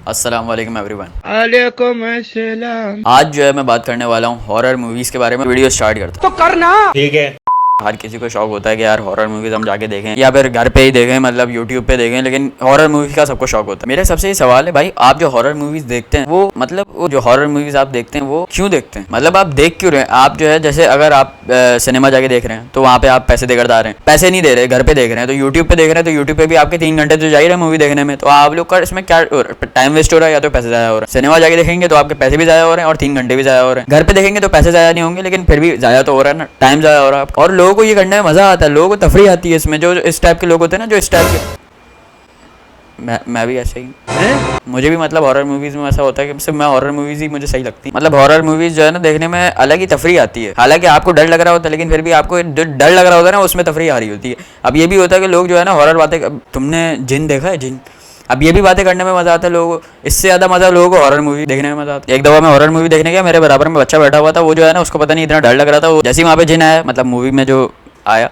अस्सलाम वालेकुम एवरीवन। वालेकुम अस्सलाम। आज जो है मैं बात करने वाला हूँ हॉरर मूवीज़ के बारे में। वीडियो स्टार्ट करता तो करना ठीक है। हर किसी को शौक होता है कि यार हॉरर मूवीज हम जाके देखें या फिर घर पे ही देखें, मतलब यूट्यूब पे देखें, लेकिन हॉरर मूवी का सबको शौक होता है। मेरे सबसे ये सवाल है भाई, आप जो हॉरर मूवीज देखते हैं वो मतलब वो जो हॉरर मूवीज आप देखते हैं वो क्यों देखते हैं? मतलब आप देख क्यों रहे हैं? आप जो है जैसे अगर आप सिनेमा जाके देख रहे हैं तो वहाँ पे आप पैसे देकर जा रहे हैं, पैसे नहीं दे रहे, घर पे देख रहे हैं, तो यूट्यूब पे देख रहे हैं तो यूट्यूब पे भी आपके 3 घंटे तो जा ही रहे मूवी देखने में, तो आप लोग का इसमें क्या टाइम वेस्ट हो रहा है या तो पैसे जाया हो रहा है। सिनेमा जाके देखेंगे तो आपके पैसे भी जाया हो रहे हैं और 3 घंटे भी जाया हो रहे हैं। घर पे देखेंगे तो पैसे जाया नहीं होंगे लेकिन फिर भी जाया तो हो रहा है ना, टाइम जाया हो रहा है। और लोगों को ये करने में मजा आता है, लोगों को तफरी आती है इसमें। जो इस टाइप के लोग होते हैं ना, जो इस टाइप के, मैं भी ऐसे ही मुझे भी मतलब हॉरर मूवीज में ऐसा होता है कि सिर्फ मैं हॉरर मूवीज ही मुझे सही लगती है। मतलब हॉरर मूवीज जो है ना देखने में अलग ही तफरी आती है। हालांकि आपको डर लग रहा होता है लेकिन फिर भी आपको जो डर लग रहा होता है ना उसमें तफरी आ रही होती है। अब ये भी होता है कि लोग जो है ना हॉरर बातें, तुमने जिन देखा है जिन, अब ये भी बातें करने में मजा आता है लोगों को। इससे ज्यादा मजा लोगों को हॉरर मूवी देखने में मजा आता है। एक दफा मैं हॉरर मूवी देखने गया, मेरे बराबर में बच्चा बैठा हुआ था, वो जो है ना उसको पता नहीं इतना डर लग रहा था, वो जैसे ही वहाँ पे जिन आया, मतलब मूवी में जो आया,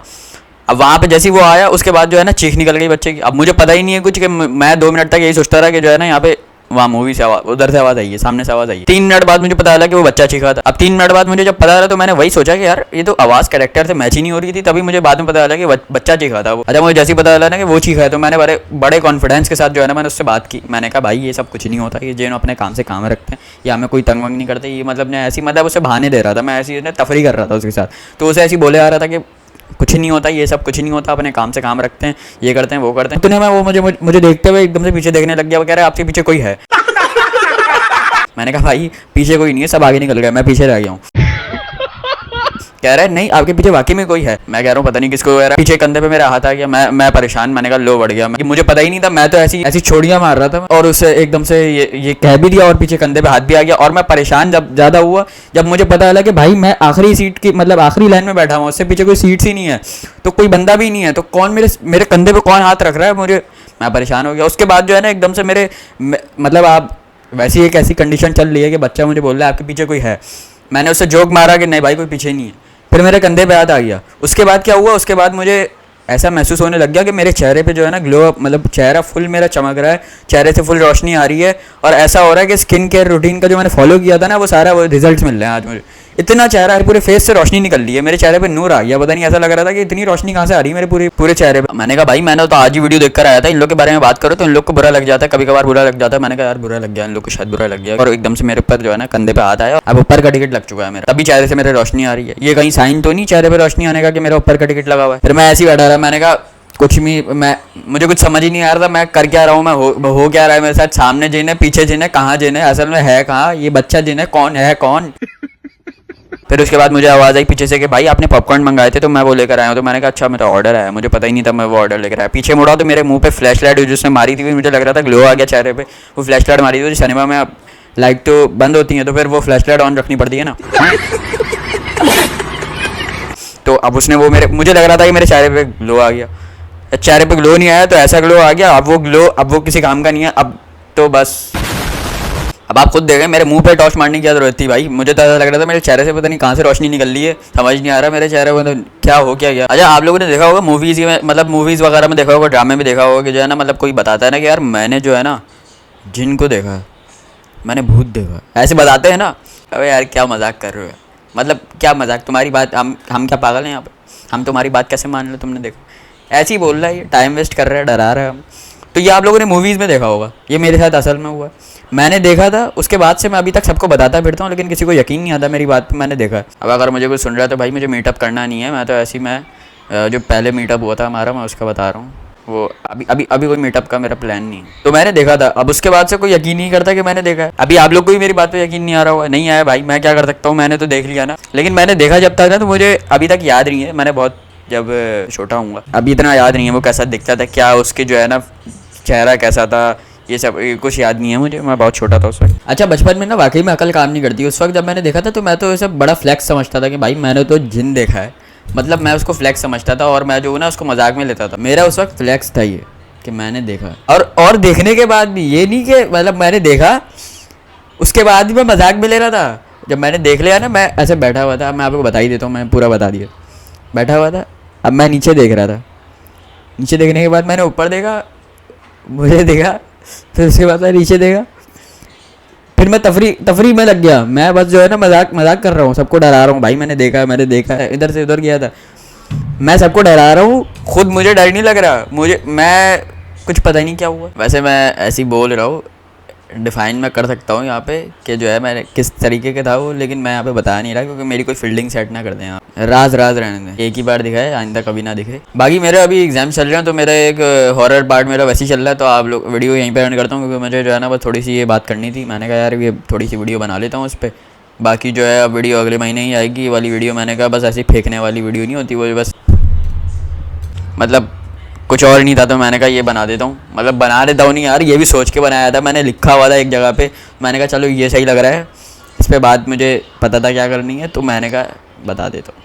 अब वहाँ पे जैसे वो आया उसके बाद जो है ना चीख निकल गई बच्चे की। अब मुझे पता ही नहीं है कुछ कि मैं 2 मिनट तक यही सोचता रहा कि जो है ना यहाँ पे वहाँ मूवी से आवाज, उधर से आवाज आई है, सामने से आवाज आई है। 3 मिनट बाद मुझे पता चला कि वो बच्चा चीखा था। अब 3 मिनट बाद मुझे जब पता चला तो मैंने वही सोचा कि यार ये तो आवाज कैरेक्टर से मैच ही नहीं हो रही थी। तभी मुझे बाद में पता चला कि बच्चा चीखा था वो। अच्छा, मुझे जैसे ही पता चला ना कि वो चीखा है तो मैंने बड़े कॉन्फिडेंस के साथ जो है ना मैंने उससे बात की। मैंने कहा भाई ये सब कुछ नहीं होता, ये जो अपने काम से काम रखते हैं या हमें कोई तंग वंग नहीं करते, ये मतलब मैं ऐसी मतलब उसे बहाने दे रहा था, मैं ऐसी तफरी कर रहा था उसके साथ। तो उसे ऐसी बोले आ रहा था कि कुछ नहीं होता, ये सब कुछ नहीं होता, अपने काम से काम रखते हैं, ये करते हैं वो करते हैं। तो मैं वो मुझे देखते हुए एकदम से पीछे देखने लग गया। वो कह रहा है आपके पीछे कोई है। मैंने कहा भाई पीछे कोई नहीं है, सब आगे निकल गए, मैं पीछे रह गया हूँ। कह रहा है नहीं आपके पीछे वाकई में कोई है। मैं कह रहा हूँ पता नहीं किसको कह रहा है। पीछे कंधे पे मेरा हाथ आ गया, मैं परेशान, मैंने कहा लो बढ़ गया, मुझे पता ही नहीं था, मैं तो ऐसी छोड़ियां मार रहा था और उसे एकदम से ये कह भी दिया और पीछे कंधे पे हाथ भी आ गया। और मैं परेशान जब ज्यादा हुआ जब मुझे पता चला कि भाई मैं आखिरी सीट की मतलब आखिरी लाइन में बैठा हूँ, उससे पीछे कोई सीट ही नहीं है, तो कोई बंदा भी नहीं है, तो कौन मेरे कंधे पे कौन हाथ रख रहा है मुझे। मैं परेशान हो गया। उसके बाद जो है ना एकदम से मेरे मतलब आप वैसी एक ऐसी कंडीशन चल रही है कि बच्चा मुझे बोल रहा है आपके पीछे कोई है। मैंने उससे जोक मारा कि नहीं भाई कोई पीछे नहीं है, फिर मेरे कंधे पे हाथ आ गया। उसके बाद क्या हुआ, उसके बाद मुझे ऐसा महसूस होने लग गया कि मेरे चेहरे पे जो है ना ग्लो, मतलब चेहरा फुल मेरा चमक रहा है, चेहरे से फुल रोशनी आ रही है और ऐसा हो रहा है कि स्किन केयर रूटीन का जो मैंने फॉलो किया था ना वो सारा वो रिजल्ट्स मिल रहे हैं आज मुझे। इतना चेहरा पूरे फेस से रोशनी निकल रही है, मेरे चेहरे पे नूर आ गया। पता नहीं ऐसा लग रहा था कि इतनी रोशनी कहाँ से आ रही है मेरे पूरे चेहरे पे। मैंने कहा भाई मैंने तो आज ही वीडियो देखकर आया था, इन लोग के बारे में बात करो तो इन लोग को बुरा लग जाता है, कभी कभार बुरा लग जाता है। मैंने कहा यार बुरा लग गया, इन लोग को शायद बुरा लग गया। और एकदम से मेरे ऊपर जो है ना कंधे पे हाथ आया, अब ऊपर का टिकट लग चुका है मेरा, तभी चेहरे से मेरे रोशनी आ रही है। ये कहीं साइन तो नहीं चेहरे पे रोशनी आने का कि मेरा ऊपर का टिकट लगा हुआ है। फिर मैं ऐसे ही बैठा रहा, मैंने कहा कुछ भी मुझे कुछ समझ ही नहीं आ रहा था मैं कर क्या रहा हूँ, मैं हो क्या रहा है मेरे साथ। सामने जिन है, पीछे जिन है, कहाँ जिन है, असल में है कहाँ, ये बच्चा जिन है कौन है कौन। फिर उसके बाद मुझे आवाज़ आई पीछे से कि भाई आपने पॉपकॉर्न मंगाए थे तो मैं वो लेकर आया हूँ। तो मैंने कहा अच्छा मेरा ऑर्डर आया, मुझे पता ही नहीं था मैं वो ऑर्डर लेकर आया। पीछे मुड़ा तो मेरे मुंह पे फ्लैश लाइट जिसने मारी थी, मुझे लग रहा था ग्लो आ गया चेहरे पे। वो फ्लैश लाइट मारी थी, सिनेमा में अब लाइट तो बंद होती है तो फिर वो फ्लैश लाइट ऑन रखनी पड़ती है ना। तो अब उसने वो मुझे लग रहा था कि मेरे चेहरे पे ग्लो आ गया। चेहरे पे ग्लो नहीं आया तो ऐसा ग्लो आ गया। अब वो किसी काम का नहीं है। अब तो बस अब आप खुद देखें, मेरे मुंह पे टॉर्च मारने की क्या जरूरत थी भाई। मुझे तो ऐसा लग रहा था मेरे चेहरे से पता नहीं कहाँ से रोशनी निकल रही है, समझ नहीं आ रहा मेरे चेहरे में तो क्या हो क्या गया। अच्छा आप लोगों ने देखा होगा मूवीज़ में, मतलब मूवीज़ वगैरह में देखा होगा, ड्रामे में देखा होगा कि जो है ना मतलब कोई बताता है ना कि यार मैंने जो है ना जिन को देखा है, मैंने भूत देखा, ऐसे बताते हैं ना। अबे यार क्या मजाक कर रहे हो, मतलब क्या मजाक, तुम्हारी बात हम क्या पागल हैं यहाँ पे, हम तुम्हारी बात कैसे मान लो, तुमने देखा ऐसे ही बोल रहा है, ये टाइम वेस्ट कर रहा है, डरा रहा है हम। तो ये आप लोगों ने मूवीज़ में देखा होगा, ये मेरे साथ असल में हुआ। मैंने देखा था, उसके बाद से मैं अभी तक सबको बताता फिरता हूँ लेकिन किसी को यकीन नहीं आता मेरी बात पे, मैंने देखा है। अब अगर मुझे कोई सुन रहा है तो भाई मुझे मीटअप करना नहीं है, मैं तो ऐसी मैं जो पहले मीटअप हुआ था हमारा मैं उसका बता रहा हूँ। वो अभी कोई मीटअप का मेरा प्लान नहीं है। तो मैंने देखा था, अब उसके बाद से कोई यकीन नहीं करता कि मैंने देखा है। अभी आप लोग को भी मेरी बात पे यकीन नहीं आ रहा होगा, नहीं आया भाई मैं क्या कर सकता हूँ, मैंने तो देख लिया ना। लेकिन मैंने देखा जब तक ना तो मुझे अभी तक याद नहीं है, मैंने बहुत जब छोटा हूँ अभी इतना याद नहीं है वो कैसा दिखता था, क्या उसके जो है ना चेहरा कैसा था, ये सब कुछ याद नहीं है मुझे, मैं बहुत छोटा था उस वक्त। अच्छा बचपन में ना वाकई में अकल काम नहीं करती। उस वक्त जब मैंने देखा था तो मैं तो ये सब बड़ा फ्लैक्स समझता था कि भाई मैंने तो जिन देखा है, मतलब मैं उसको फ्लैक्स समझता था और मैं जो ना उसको मजाक में लेता था। मेरा उस वक्त फ्लैक्स था ये कि मैंने देखा। और देखने के बाद भी ये नहीं कि मतलब मैंने देखा उसके बाद भी मैं मजाक में ले रहा था। जब मैंने देख लिया ना, मैं ऐसे बैठा हुआ था, मैं आपको बता ही देता हूँ, मैं पूरा बता दिया। बैठा हुआ था, अब मैं नीचे देख रहा था, नीचे देखने के बाद मैंने ऊपर देखा, मुझे देखा, फिर उसके बाद मैं नीचे देखा, फिर मैं तफरी में लग गया। मैं बस जो है ना मजाक कर रहा हूँ, सबको डरा रहा हूँ, भाई मैंने देखा है, इधर से उधर गया था, मैं सबको डरा रहा हूँ, खुद मुझे डर नहीं लग रहा, मैं कुछ पता ही नहीं क्या हुआ। वैसे मैं ऐसे ही बोल रहा हूँ, डिफाइन मैं कर सकता हूँ यहाँ पे कि जो है मैं किस तरीके का था वो, लेकिन मैं यहाँ पे बता नहीं रहा क्योंकि मेरी कोई फील्डिंग सेट ना कर दें आप, राज रहने दें, एक ही बार दिखाए, आइंदा कभी ना दिखे। बाकी मेरे अभी एग्जाम चल रहे हैं तो मेरा एक हॉरर पार्ट मेरा वैसे ही चल रहा है, तो आप लोग वीडियो यहीं पे एंड करता हूँ क्योंकि मुझे जो है ना बस थोड़ी सी ये बात करनी थी। मैंने कहा यार ये थोड़ी सी वीडियो बना लेता हूँ उस पर। बाकी जो है अब वीडियो अगले महीने ही आएगी, ये वाली वीडियो मैंने कहा बस ऐसे फेंकने वाली वीडियो नहीं होती, वो बस मतलब कुछ और नहीं था तो मैंने कहा ये बना देता हूँ, मतलब बना देता हूँ नहीं यार, ये भी सोच के बनाया था मैंने, लिखा हुआ था एक जगह पे, मैंने कहा चलो ये सही लग रहा है, इस पर बात मुझे पता था क्या करनी है, तो मैंने कहा बता देता हूँ।